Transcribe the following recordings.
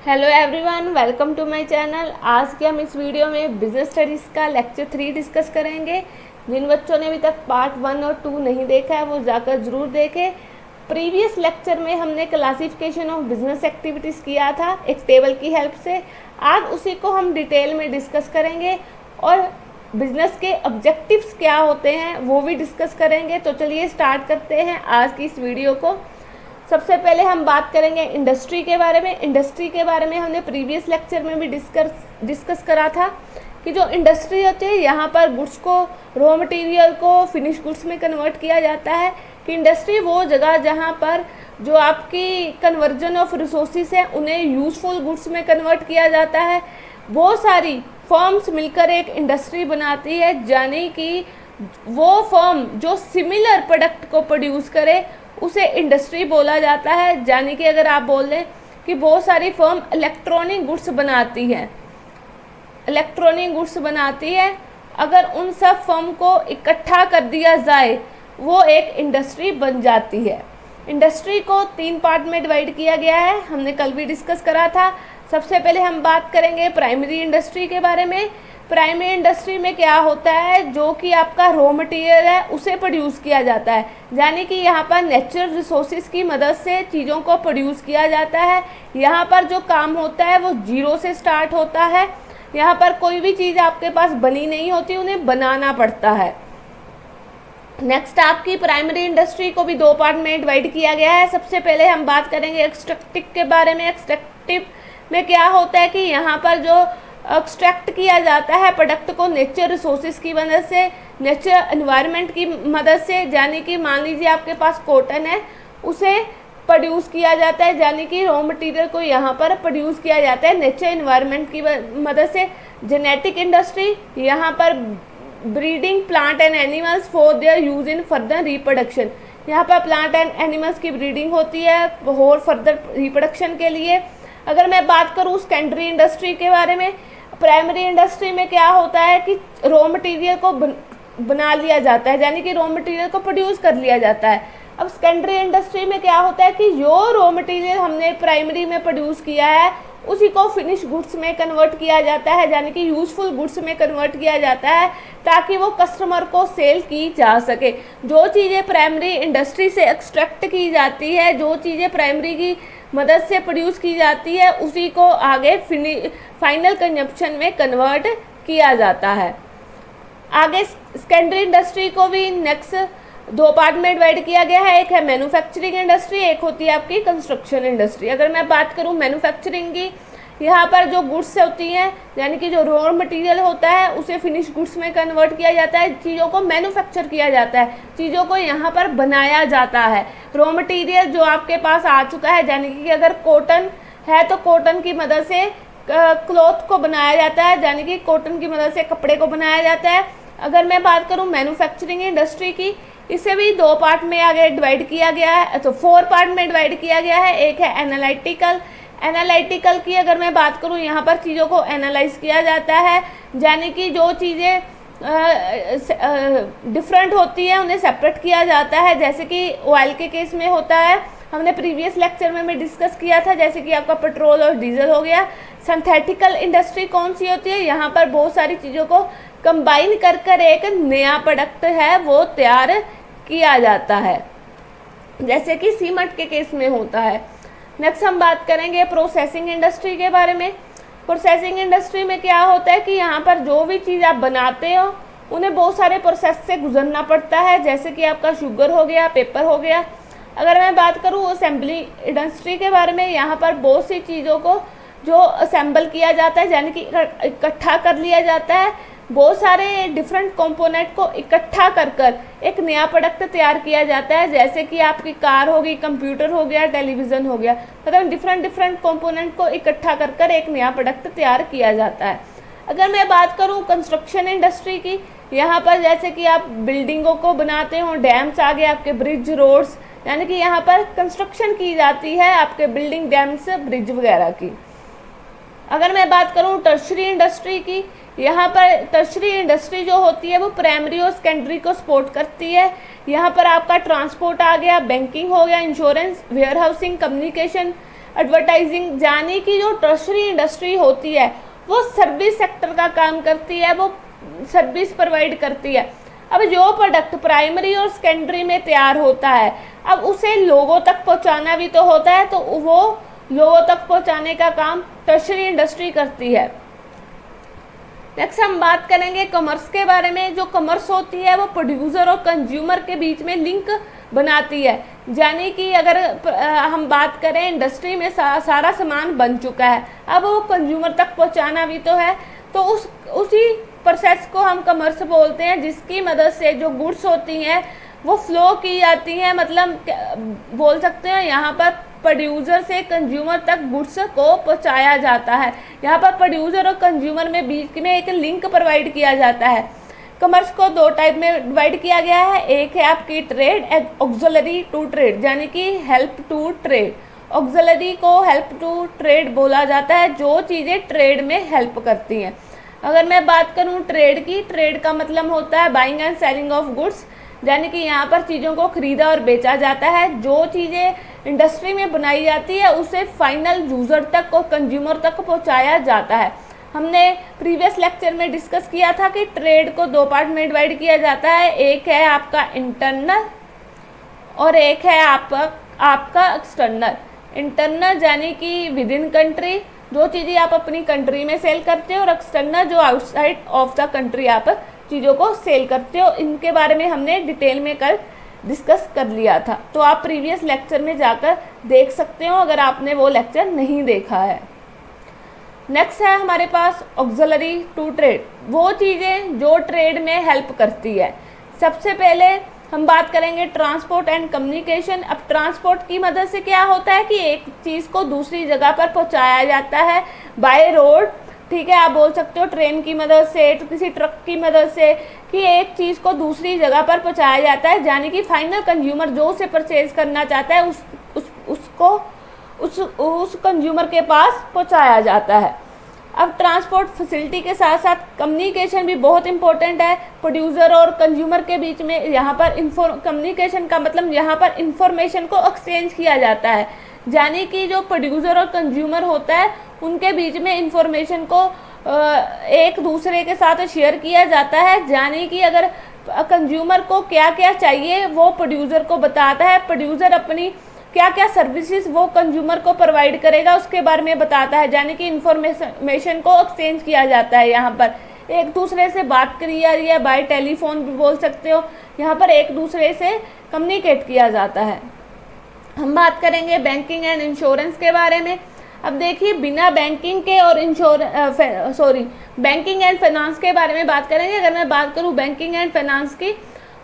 Hello everyone, welcome to my channel. आज के हम इस वीडियो में बिजनेस स्टडीज़ का लेक्चर 3 डिस्कस करेंगे। जिन बच्चों ने अभी तक पार्ट 1 और 2 नहीं देखा है वो जाकर ज़रूर देखें। प्रीवियस लेक्चर में हमने क्लासिफिकेशन ऑफ बिजनेस एक्टिविटीज़ किया था एक टेबल की हेल्प से। आज उसी को हम डिटेल में डिस्कस करेंगे और बिजनेस के ऑब्जेक्टिव्स क्या होते हैं वो भी डिस्कस करेंगे। तो चलिए स्टार्ट करते हैं आज की इस वीडियो को। सबसे पहले हम बात करेंगे इंडस्ट्री के बारे में। इंडस्ट्री के बारे में हमने प्रीवियस लेक्चर में भी डिस्कस करा था कि जो इंडस्ट्री होती है यहाँ पर गुड्स को, रॉ मटेरियल को फिनिश गुड्स में कन्वर्ट किया जाता है। कि इंडस्ट्री वो जगह जहाँ पर जो आपकी कन्वर्जन ऑफ रिसोर्सेज है उन्हें यूजफुल गुड्स में कन्वर्ट किया जाता है। बहुत सारी फर्म्स मिलकर एक इंडस्ट्री बनाती है, यानी कि वो फर्म जो सिमिलर प्रोडक्ट को प्रोड्यूस करे उसे इंडस्ट्री बोला जाता है। यानी कि अगर आप बोल दें कि बहुत सारी फर्म इलेक्ट्रॉनिक गुड्स बनाती है, अगर उन सब फर्म को इकट्ठा कर दिया जाए वो एक इंडस्ट्री बन जाती है। इंडस्ट्री को 3 पार्ट में डिवाइड किया गया है, हमने कल भी डिस्कस करा था। सबसे पहले हम बात करेंगे प्राइमरी इंडस्ट्री के बारे में। प्राइमरी इंडस्ट्री में क्या होता है, जो कि आपका रॉ मटेरियल है उसे प्रोड्यूस किया जाता है, यानी कि यहाँ पर नेचुरल रिसोर्सेज की मदद से चीज़ों को प्रोड्यूस किया जाता है। यहाँ पर जो काम होता है वो जीरो से स्टार्ट होता है। यहाँ पर कोई भी चीज़ आपके पास बनी नहीं होती, उन्हें बनाना पड़ता है। नेक्स्ट आपकी प्राइमरी इंडस्ट्री को भी 2 पार्ट में डिवाइड किया गया है। सबसे पहले हम बात करेंगे एक्सट्रैक्टिव के बारे में। एक्सट्रैक्टिव में क्या होता है कि यहाँ पर जो एक्सट्रैक्ट किया जाता है प्रोडक्ट को नेचर रिसोर्सेज की मदद से, नेचर एनवायरनमेंट की मदद से, यानी कि मान लीजिए आपके पास कॉटन है उसे प्रोड्यूस किया जाता है, यानी कि रॉ मटेरियल को यहाँ पर प्रोड्यूस किया जाता है नेचर एनवायरनमेंट की मदद से। जेनेटिक इंडस्ट्री, यहाँ पर breeding plant and animals for their use in further reproduction. यहाँ पर प्लांट एंड एनिमल्स की ब्रीडिंग होती है और फर्दर रिप्रोडक्शन के लिए। अगर मैं बात करूँ सेकेंडरी इंडस्ट्री के बारे में, प्राइमरी इंडस्ट्री में क्या होता है कि रॉ मटेरियल को बना लिया जाता है, यानी कि रॉ मटेरियल को प्रोड्यूस कर लिया जाता है। अब सेकेंडरी इंडस्ट्री में क्या होता है कि जो रॉ मटेरियल हमने प्राइमरी में प्रोड्यूस किया है उसी को फिनिश गुड्स में कन्वर्ट किया जाता है, यानी कि यूजफुल गुड्स में कन्वर्ट किया जाता है ताकि वो कस्टमर को सेल की जा सके। जो चीज़ें प्राइमरी इंडस्ट्री से एक्सट्रैक्ट की जाती है, जो चीज़ें प्राइमरी की मदद से प्रोड्यूस की जाती है उसी को आगे फाइनल कंजप्शन में कन्वर्ट किया जाता है। आगे सेकेंडरी इंडस्ट्री को भी नेक्स्ट 2 पार्ट में डिवाइड किया गया है। एक है मैन्युफैक्चरिंग इंडस्ट्री, एक होती है आपकी कंस्ट्रक्शन इंडस्ट्री। अगर मैं बात करूं मैन्युफैक्चरिंग की, यहाँ पर जो गुड्स होती हैं यानी कि जो रॉ मटेरियल होता है उसे फिनिश गुड्स में कन्वर्ट किया जाता है, चीज़ों को मैन्युफैक्चर किया जाता है, चीज़ों को यहाँ पर बनाया जाता है। रॉ मटेरियल जो आपके पास आ चुका है, यानी कि अगर कॉटन है तो कॉटन की मदद से क्लॉथ को बनाया जाता है, यानी कि कॉटन की मदद से कपड़े को बनाया जाता है। अगर मैं बात करूं मैन्युफैक्चरिंग इंडस्ट्री की, इसे भी 2 पार्ट में आगे डिवाइड किया गया है, तो 4 पार्ट में डिवाइड किया गया है। एक है एनालिटिकल की अगर मैं बात करूं, यहाँ पर चीज़ों को एनालाइज किया जाता है, यानी कि जो चीज़ें डिफरेंट होती है उन्हें सेपरेट किया जाता है। जैसे कि ऑयल के केस में होता है, हमने प्रीवियस लेक्चर में भी डिस्कस किया था, जैसे कि आपका पेट्रोल और डीजल हो गया। सिंथेटिकल इंडस्ट्री कौन सी होती है, यहाँ पर बहुत सारी चीज़ों को कंबाइन कर एक नया प्रोडक्ट है वो तैयार किया जाता है, जैसे कि सीमेंट के केस में होता है। नेक्स्ट हम बात करेंगे प्रोसेसिंग इंडस्ट्री के बारे में। प्रोसेसिंग इंडस्ट्री में क्या होता है कि यहाँ पर जो भी चीज़ आप बनाते हो उन्हें बहुत सारे प्रोसेस से गुजरना पड़ता है, जैसे कि आपका शुगर हो गया, पेपर हो गया। अगर मैं बात करूँ असेंबली इंडस्ट्री के बारे में, यहाँ पर बहुत सी चीज़ों को जो असेंबल किया जाता है, यानी कि इकट्ठा कर लिया जाता है, बहुत सारे डिफरेंट कंपोनेंट को इकट्ठा कर एक नया प्रोडक्ट तैयार किया जाता है, जैसे कि आपकी कार होगी, कंप्यूटर हो गया, टेलीविज़न हो गया, मतलब डिफरेंट कंपोनेंट को इकट्ठा कर एक नया प्रोडक्ट तैयार किया जाता है। अगर मैं बात करूं कंस्ट्रक्शन इंडस्ट्री की, यहाँ पर जैसे कि आप बिल्डिंगों को बनाते हो, डैम्स आ गए आपके, ब्रिज, रोड्स, यानी कि यहाँ पर कंस्ट्रक्शन की जाती है आपके बिल्डिंग, डैम्स, ब्रिज वगैरह की। अगर मैं बात करूं टर्शरी इंडस्ट्री की, यहाँ पर टर्शरी इंडस्ट्री जो होती है वो प्राइमरी और सेकेंडरी को सपोर्ट करती है। यहाँ पर आपका ट्रांसपोर्ट आ गया, बैंकिंग हो गया, insurance, warehousing, communication, advertising यानी कि जो टर्शरी इंडस्ट्री होती है वो सर्विस सेक्टर का काम करती है, वो सर्विस प्रोवाइड करती है। अब जो प्रोडक्ट प्राइमरी और सेकेंडरी में तैयार होता है, अब उसे लोगों तक पहुंचाना भी तो होता है, तो वो लोगों तक पहुंचाने का काम टर्शरी इंडस्ट्री करती है। नेक्स्ट हम बात करेंगे कॉमर्स के बारे में। जो कॉमर्स होती है वो प्रोड्यूसर और कंज्यूमर के बीच में लिंक बनाती है, यानी कि अगर हम बात करें इंडस्ट्री में सारा सामान बन चुका है, अब वो कंज्यूमर तक पहुंचाना भी तो है, तो उसी प्रोसेस को हम कॉमर्स बोलते हैं, जिसकी मदद से जो गुड्स होती हैं वो फ्लो की जाती हैं। मतलब बोल सकते हैं यहाँ पर प्रोड्यूसर से कंज्यूमर तक गुड्स को पहुँचाया जाता है। यहाँ पर प्रोड्यूसर और कंज्यूमर में बीच में एक लिंक प्रोवाइड किया जाता है। कॉमर्स को दो टाइप में डिवाइड किया गया है, एक है आपकी ट्रेड, ऑक्सिलरी टू ट्रेड, यानी कि हेल्प टू ट्रेड। ऑक्सिलरी को हेल्प टू ट्रेड बोला जाता है, जो चीज़ें ट्रेड में हेल्प करती हैं। अगर मैं बात करूं ट्रेड की, ट्रेड का मतलब होता है buying and selling of goods, यानी कि यहाँ पर चीज़ों को खरीदा और बेचा जाता है। जो चीज़ें इंडस्ट्री में बनाई जाती है उसे फाइनल यूज़र तक और कंज्यूमर तक पहुँचाया जाता है। हमने प्रीवियस लेक्चर में डिस्कस किया था कि ट्रेड को दो पार्ट में डिवाइड किया जाता है, एक है आपका इंटरनल और एक है आपका एक्सटर्नल। इंटरनल यानी कि विद इन कंट्री, जो चीज़ें आप अपनी कंट्री में सेल करते हो, और एक्सटर्नल जो आउटसाइड ऑफ द कंट्री आप चीज़ों को सेल करते हो। इनके बारे में हमने डिटेल में कल डिस्कस कर लिया था, तो आप प्रीवियस लेक्चर में जाकर देख सकते हो अगर आपने वो लेक्चर नहीं देखा है। नेक्स्ट है हमारे पास ऑक्सिलरी टू ट्रेड, वो चीज़ें जो ट्रेड में हेल्प करती है। सबसे पहले हम बात करेंगे ट्रांसपोर्ट एंड कम्युनिकेशन। अब ट्रांसपोर्ट की मदद से क्या होता है कि एक चीज़ को दूसरी जगह पर पहुंचाया जाता है बाय रोड, ठीक है। आप बोल सकते हो ट्रेन की मदद से, तो किसी ट्रक की मदद से, कि एक चीज़ को दूसरी जगह पर पहुंचाया जाता है, यानी कि फाइनल कंज्यूमर जो उसे परचेज करना चाहता है उस कंज्यूमर के पास पहुंचाया जाता है। अब ट्रांसपोर्ट फैसिलिटी के साथ साथ कम्युनिकेशन भी बहुत इंपॉर्टेंट है प्रोड्यूसर और कंज्यूमर के बीच में। यहाँ पर कम्युनिकेशन का मतलब यहाँ पर इंफॉर्मेशन को एक्सचेंज किया जाता है, यानी कि जो प्रोड्यूसर और कंज्यूमर होता है उनके बीच में इंफॉर्मेशन को एक दूसरे के साथ शेयर किया जाता है, यानी कि अगर कंज्यूमर को क्या क्या चाहिए वो प्रोड्यूसर को बताता है, प्रोड्यूसर अपनी क्या क्या सर्विसेज वो कंज्यूमर को प्रोवाइड करेगा उसके बारे में बताता है, यानी कि इंफॉर्मेशन को एक्सचेंज किया जाता है। यहाँ पर एक दूसरे से बात करी जा रही है, बाय टेलीफोन भी बोल सकते हो, यहाँ पर एक दूसरे से कम्युनिकेट किया जाता है। हम बात करेंगे बैंकिंग एंड इंश्योरेंस के बारे में। अब देखिए बिना बैंकिंग के और बैंकिंग एंड फाइनेंस के बारे में बात करेंगे। अगर मैं बात करूँ बैंकिंग एंड फाइनेंस की,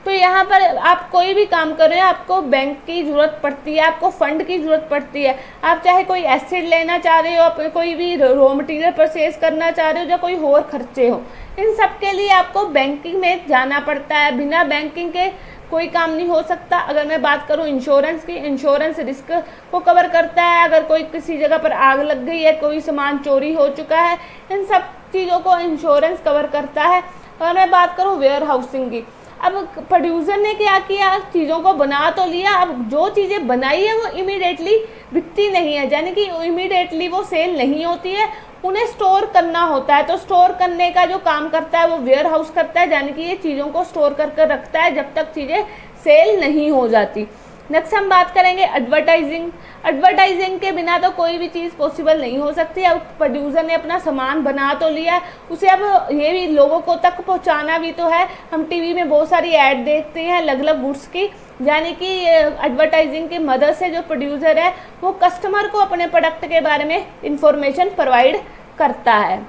तो यहाँ पर आप कोई भी काम कर रहे हो आपको बैंक की ज़रूरत पड़ती है, आपको फंड की ज़रूरत पड़ती है। आप चाहे कोई एसिड लेना चाह रहे हो, आप कोई भी रॉ मटेरियल परचेज करना चाह रहे हो, या कोई और खर्चे हो, इन सब के लिए आपको बैंकिंग में जाना पड़ता है। बिना बैंकिंग के कोई काम नहीं हो सकता। अगर मैं बात करूं इंश्योरेंस की, इंश्योरेंस रिस्क को कवर करता है। अगर कोई किसी जगह पर आग लग गई है, कोई सामान चोरी हो चुका है, इन सब चीज़ों को इंश्योरेंस कवर करता है। अगर मैं बात करूं वेयर हाउसिंग की, अब प्रोड्यूसर ने क्या किया, चीज़ों को बना तो लिया, अब जो चीज़ें बनाई है वो इमीडिएटली बिकती नहीं है, यानी कि इमीडिएटली वो सेल नहीं होती है, उन्हें स्टोर करना होता है। तो स्टोर करने का जो काम करता है वो वेयर हाउस करता है, यानी कि ये चीज़ों को स्टोर कर रखता है जब तक चीज़ें सेल नहीं हो जाती। नेक्स्ट हम बात करेंगे एडवर्टाइजिंग। एडवर्टाइजिंग के बिना तो कोई भी चीज़ पॉसिबल नहीं हो सकती। अब प्रोड्यूसर ने अपना सामान बना तो लिया, उसे अब ये भी लोगों को तक पहुंचाना भी तो है। हम टीवी में बहुत सारी ऐड देखते हैं अलग अलग गुड्स की, यानी कि एडवर्टाइजिंग की मदद से जो प्रोड्यूसर है वो कस्टमर को अपने प्रोडक्ट के बारे में इंफॉर्मेशन प्रोवाइड करता है।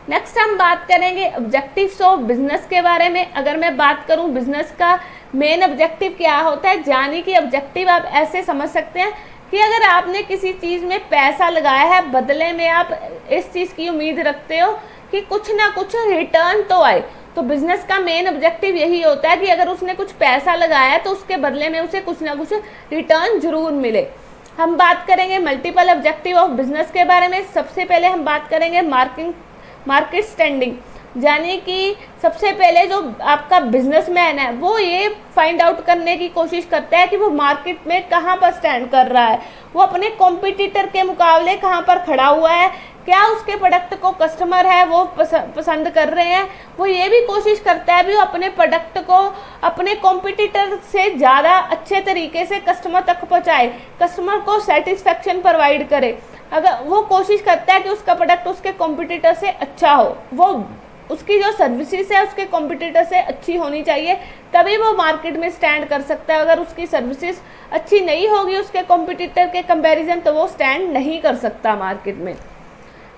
नेक्स्ट हम बात करेंगे ऑब्जेक्टिव्स ऑफ बिजनेस के बारे में। अगर मैं बात करूं बिजनेस का मेन ऑब्जेक्टिव क्या होता है, यानी कि ऑब्जेक्टिव आप ऐसे समझ सकते हैं कि अगर आपने किसी चीज़ में पैसा लगाया है, बदले में आप इस चीज़ की उम्मीद रखते हो कि कुछ ना कुछ रिटर्न तो आए, तो बिजनेस का मेन ऑब्जेक्टिव यही होता है कि अगर उसने कुछ पैसा लगाया है तो उसके बदले में उसे कुछ ना कुछ रिटर्न जरूर मिले। हम बात करेंगे मल्टीपल ऑब्जेक्टिव ऑफ बिजनेस के बारे में। सबसे पहले हम बात करेंगे मार्केट स्टैंडिंग। यानी कि सबसे पहले जो आपका बिजनेसमैन है वो ये फाइंड आउट करने की कोशिश करता है कि वो मार्केट में कहाँ पर स्टैंड कर रहा है, वो अपने कॉम्पिटिटर के मुकाबले कहाँ पर खड़ा हुआ है, क्या उसके प्रोडक्ट को कस्टमर है वो पसंद कर रहे हैं। वो ये भी कोशिश करता है भी वो अपने प्रोडक्ट को अपने कॉम्पिटिटर से ज़्यादा अच्छे तरीके से कस्टमर तक पहुँचाए, कस्टमर को सेटिस्फेक्शन प्रोवाइड करे। अगर वो कोशिश करता है कि उसका प्रोडक्ट उसके कॉम्पिटिटर से अच्छा हो, वो उसकी जो सर्विसेज है उसके कॉम्पिटिटर से अच्छी होनी चाहिए, तभी वो मार्केट में स्टैंड कर सकता है। अगर उसकी सर्विसेज अच्छी नहीं होगी उसके कॉम्पिटिटर के कंपैरिजन तो वो स्टैंड नहीं कर सकता मार्केट में।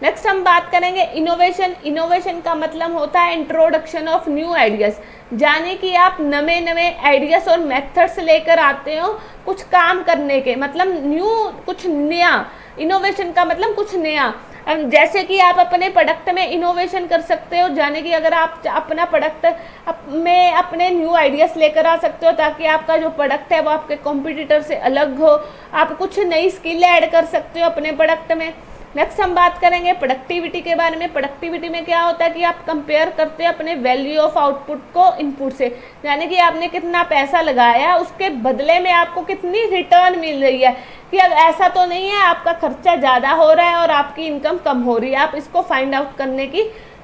नेक्स्ट हम बात करेंगे इनोवेशन। इनोवेशन का मतलब होता है इंट्रोडक्शन ऑफ न्यू आइडियाज़, यानी कि आप नए नए आइडियाज़ और मेथड्स लेकर आते हो कुछ काम करने के, मतलब न्यू, कुछ नया। इनोवेशन का मतलब कुछ नया, जैसे कि आप अपने प्रोडक्ट में इनोवेशन कर सकते हो, यानी कि अगर आप अपना प्रोडक्ट में अपने न्यू आइडियाज़ लेकर आ सकते हो ताकि आपका जो प्रोडक्ट है वो आपके कॉम्पिटिटर से अलग हो। आप कुछ नई स्किल ऐड कर सकते हो अपने प्रोडक्ट में। नेक्स्ट हम बात करेंगे प्रोडक्टिविटी के बारे में। प्रोडक्टिविटी में क्या होता है कि आप कंपेयर करते हैं अपने वैल्यू ऑफ आउटपुट को इनपुट से, यानी कि आपने कितना पैसा लगाया उसके बदले में आपको कितनी रिटर्न मिल रही है, कि अब ऐसा तो नहीं है आपका खर्चा ज़्यादा हो रहा है और आपकी इनकम कम हो रही है। आप इसको फाइंड आउट करने की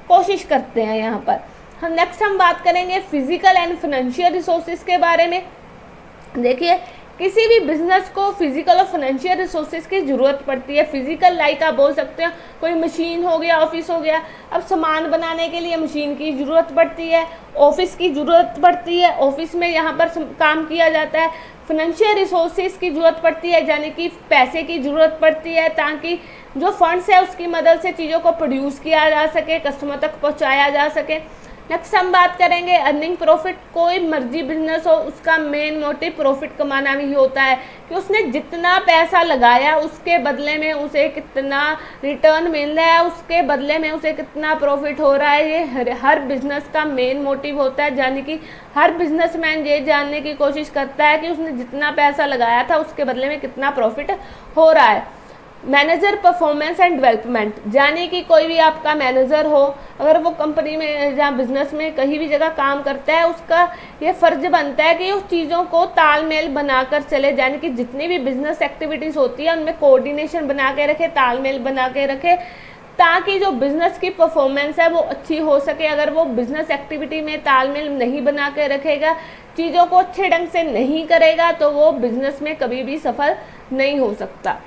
कोशिश करते हैं यहाँ पर। नेक्स्ट हम बात करेंगे फिजिकल एंड फाइनेंशियल रिसोर्सेज के बारे में। देखिए किसी भी बिजनेस को फिजिकल और फाइनेंशियल रिसोर्सेज की ज़रूरत पड़ती है। फिजिकल लाइक आप बोल सकते हैं कोई मशीन हो गया, ऑफिस हो गया। अब सामान बनाने के लिए मशीन की ज़रूरत पड़ती है, ऑफिस की ज़रूरत पड़ती है, ऑफिस में यहाँ पर काम किया जाता है। फाइनेंशियल रिसोर्सेज की ज़रूरत पड़ती है, यानी कि पैसे की ज़रूरत पड़ती है ताकि जो फंड्स है उसकी मदद से चीज़ों को प्रोड्यूस किया जा सके, कस्टमर तक पहुँचाया जा सके। नेक्स्ट हम बात करेंगे अर्निंग प्रॉफिट। कोई मर्जी बिजनेस हो उसका मेन मोटिव प्रॉफिट कमाना भी होता है, कि उसने जितना पैसा लगाया उसके बदले में उसे कितना रिटर्न मिल रहा है, उसके बदले में उसे कितना प्रॉफिट हो रहा है। ये हर बिजनेस का मेन मोटिव होता है, यानी कि हर बिजनेसमैन ये जानने की कोशिश करता है कि उसने जितना पैसा लगाया था उसके बदले में कितना प्रॉफिट हो रहा है। मैनेजर परफॉर्मेंस एंड डेवलपमेंट, यानी कि कोई भी आपका मैनेजर हो, अगर वो कंपनी में या बिजनेस में कहीं भी जगह काम करता है उसका ये फ़र्ज बनता है कि उस चीज़ों को तालमेल बनाकर चले, यानी कि जितनी भी बिजनेस एक्टिविटीज़ होती है उनमें कोऑर्डिनेशन बना के रखे, तालमेल बना के रखे, ताकि जो बिज़नेस की परफॉर्मेंस है वो अच्छी हो सके। अगर वो बिज़नेस एक्टिविटी में तालमेल नहीं बना के रखेगा, चीज़ों को अच्छे ढंग से नहीं करेगा, तो वो बिज़नेस में कभी भी सफल नहीं हो सकता।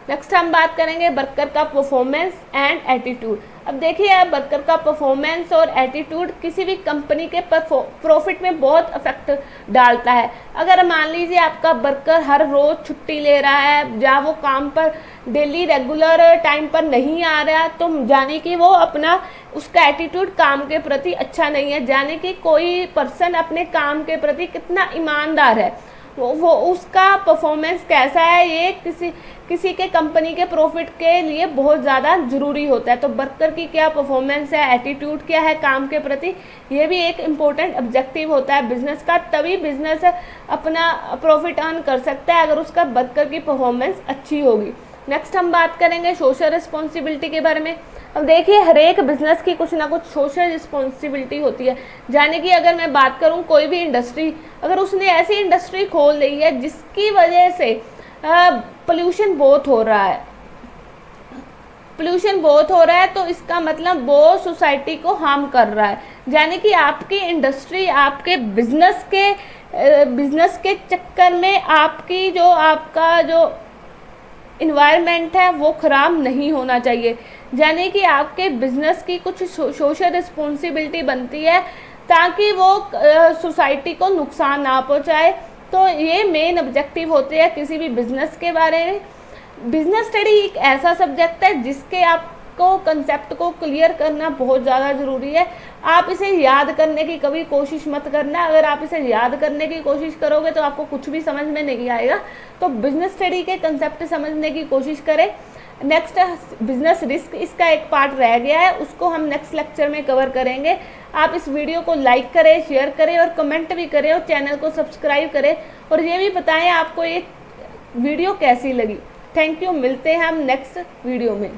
नेक्स्ट हम बात करेंगे वर्कर का परफॉर्मेंस एंड एटीट्यूड। अब देखिए वर्कर का परफॉर्मेंस और एटीट्यूड किसी भी कंपनी के प्रॉफिट में बहुत इफेक्ट डालता है। अगर मान लीजिए आपका वर्कर हर रोज़ छुट्टी ले रहा है या वो काम पर डेली रेगुलर टाइम पर नहीं आ रहा, तो जाने कि वो अपना उसका एटीट्यूड काम के प्रति अच्छा नहीं है, जाने कि कोई पर्सन अपने काम के प्रति कितना ईमानदार है, वो उसका परफॉर्मेंस कैसा है, ये किसी के कंपनी के प्रॉफिट के लिए बहुत ज़्यादा ज़रूरी होता है। तो वर्कर की क्या परफॉर्मेंस है, एटीट्यूड क्या है काम के प्रति, ये भी एक इम्पोर्टेंट ऑब्जेक्टिव होता है बिजनेस का। तभी बिजनेस अपना प्रॉफिट अर्न कर सकता है अगर उसका वर्कर की परफॉर्मेंस अच्छी होगी। नेक्स्ट हम बात करेंगे सोशल रिस्पॉन्सिबिलिटी के बारे में। अब देखिए हर एक बिजनेस की कुछ ना कुछ सोशल रिस्पॉन्सिबिलिटी होती है, यानी कि अगर मैं बात करूं कोई भी इंडस्ट्री, अगर उसने ऐसी इंडस्ट्री खोल ली है जिसकी वजह से पोल्यूशन बहुत हो रहा है, तो इसका मतलब वो सोसाइटी को हार्म कर रहा है, यानी कि आपकी इंडस्ट्री आपके बिजनेस के चक्कर में आपका जो इन्वायरमेंट है वो ख़राब नहीं होना चाहिए। यानी कि आपके बिजनेस की कुछ सोशल रिस्पॉन्सिबिलिटी बनती है ताकि वो सोसाइटी को नुकसान ना पहुंचाए। तो ये मेन ऑब्जेक्टिव होते हैं किसी भी बिजनेस के बारे में। बिजनेस स्टडी एक ऐसा सब्जेक्ट है जिसके आपको कंसेप्ट को क्लियर करना बहुत ज़्यादा ज़रूरी है। आप इसे याद करने की कभी कोशिश मत करना, अगर आप इसे याद करने की कोशिश करोगे तो आपको कुछ भी समझ में नहीं आएगा। तो बिजनेस स्टडी के कंसेप्ट समझने की कोशिश करें। नेक्स्ट बिजनेस रिस्क, इसका एक पार्ट रह गया है, उसको हम नेक्स्ट लेक्चर में कवर करेंगे। आप इस वीडियो को लाइक करें, शेयर करें और कमेंट भी करें और चैनल को सब्सक्राइब करें और ये भी बताएं आपको ये वीडियो कैसी लगी। थैंक यू, मिलते हैं हम नेक्स्ट वीडियो में।